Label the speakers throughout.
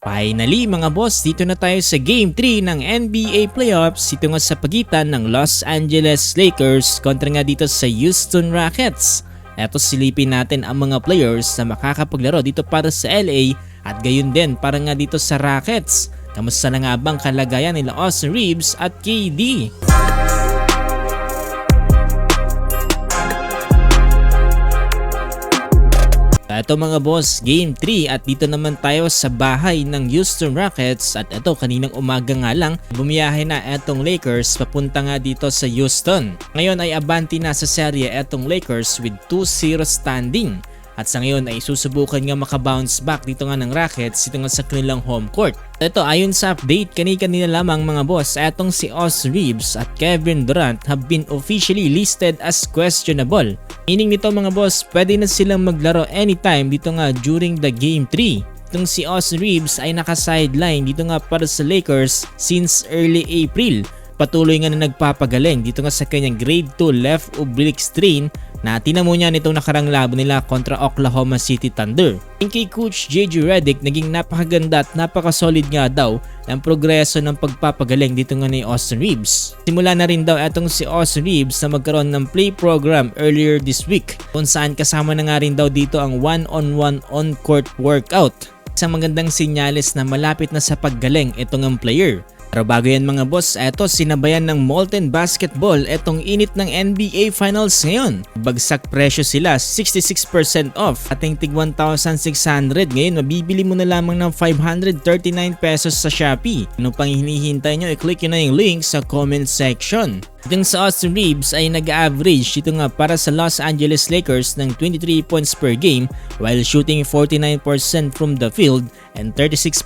Speaker 1: Finally mga boss, dito na tayo sa Game 3 ng NBA Playoffs. Ito nga sa pagitan ng Los Angeles Lakers kontra nga dito sa Houston Rockets. Eto silipin natin ang mga players na makakapaglaro dito para sa LA at gayon din para nga dito sa Rockets. Kamusta na nga bang kalagayan nila Austin Reeves at KD? Ito mga boss, Game 3 at dito naman tayo sa bahay ng Houston Rockets at ito kaninang umaga nga lang bumiyahe na etong Lakers papunta nga dito sa Houston. Ngayon ay abanti na sa serye etong Lakers with 2-0 standing. At sa ngayon ay susubukan nga makabounce back dito nga ng Rockets dito nga sa kanilang home court. Ito ayon sa update kanina lamang mga boss, etong si Austin Reeves at Kevin Durant have been officially listed as questionable. Meaning nito mga boss, pwede na silang maglaro anytime dito nga during the Game 3. Itong si Austin Reeves ay naka-sideline dito nga para sa Lakers since early April. Patuloy nga na nagpapagaling dito nga sa kanyang grade 2 left oblique strain na tinamo niya nitong nakarang laban nila kontra Oklahoma City Thunder. Yung kay Coach JJ Redick, naging napakaganda at napakasolid nga daw ang progreso ng pagpapagaling dito nga ni Austin Reeves. Simula na rin daw etong si Austin Reeves na magkaroon ng play program earlier this week kung saan kasama na nga rin daw dito ang one-on-one on-court workout. Isang magandang senyales na malapit na sa paggaling itong ang player. Pero bago yan mga boss, eto sinabayan ng Molten Basketball etong init ng NBA Finals ngayon. Bagsak presyo sila, 66% off. Ating tig 1,600 ngayon, mabibili mo na lamang ng 539 pesos sa Shopee. Ano pang hinihintay nyo, i-click nyo na yung link sa comment section. Itong sa Austin Reeves ay nag-average dito nga para sa Los Angeles Lakers ng 23 points per game while shooting 49% from the field and 36%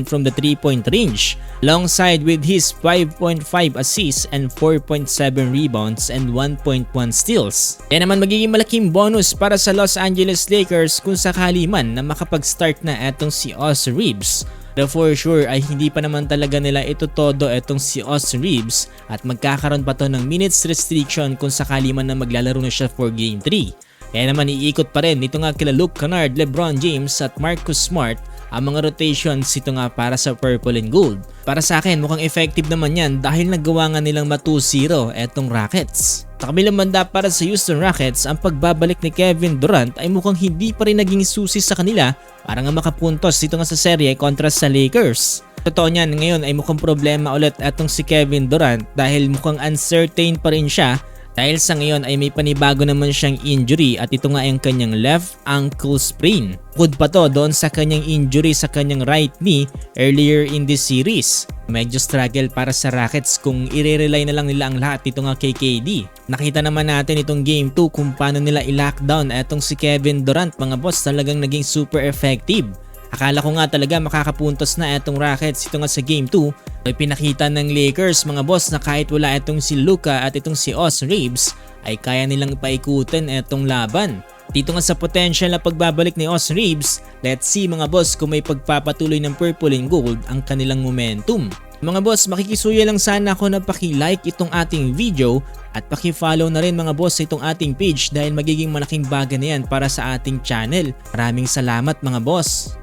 Speaker 1: from the 3-point range, alongside with his 5.5 assists and 4.7 rebounds and 1.1 steals. Yan naman magiging malaking bonus para sa Los Angeles Lakers kung sakali man na makapag-start na etong si Austin Reeves. Pero for sure ay hindi pa naman talaga nila ito todo etong si Austin Reeves at magkakaroon pa to ng minutes restriction kung sakali man na maglalaro na siya for Game 3. Kaya naman iikot pa rin dito nga kila Luke Kennard, LeBron James at Marcus Smart ang mga rotations ito nga para sa purple and gold. Para sa akin mukhang effective naman yan dahil nagawa nga nilang ma-2-0 etong Rockets. Sa kabilang banda para sa Houston Rockets, ang pagbabalik ni Kevin Durant ay mukhang hindi pa rin naging susi sa kanila para nga makapuntos dito nga sa serye kontra sa Lakers. Totoo niyan, ngayon ay mukhang problema ulit etong si Kevin Durant dahil mukhang uncertain pa rin siya dahil sa ngayon ay may panibago naman siyang injury at ito nga ay ang kanyang left ankle sprain. Bukod pa to doon sa kanyang injury sa kanyang right knee earlier in this series. Medyo struggle para sa Rockets kung i-rely na lang nila ang lahat dito nga kay KD. Nakita naman natin itong Game 2 kung paano nila i-lockdown etong si Kevin Durant mga boss, talagang naging super effective. Akala ko nga talaga makakapuntos na etong Rockets ito nga sa Game 2. Ay pinakita ng Lakers mga boss na kahit wala itong si Luka at itong si Austin Reeves ay kaya nilang paikutin etong laban. Dito nga sa potential na pagbabalik ni Austin Reeves, let's see mga boss kung may pagpapatuloy ng purple and gold ang kanilang momentum. Mga boss, makikisuya lang sana ako na paki-like itong ating video at paki-follow na rin mga boss itong ating page dahil magiging malaking bagay na yan para sa ating channel. Maraming salamat mga boss!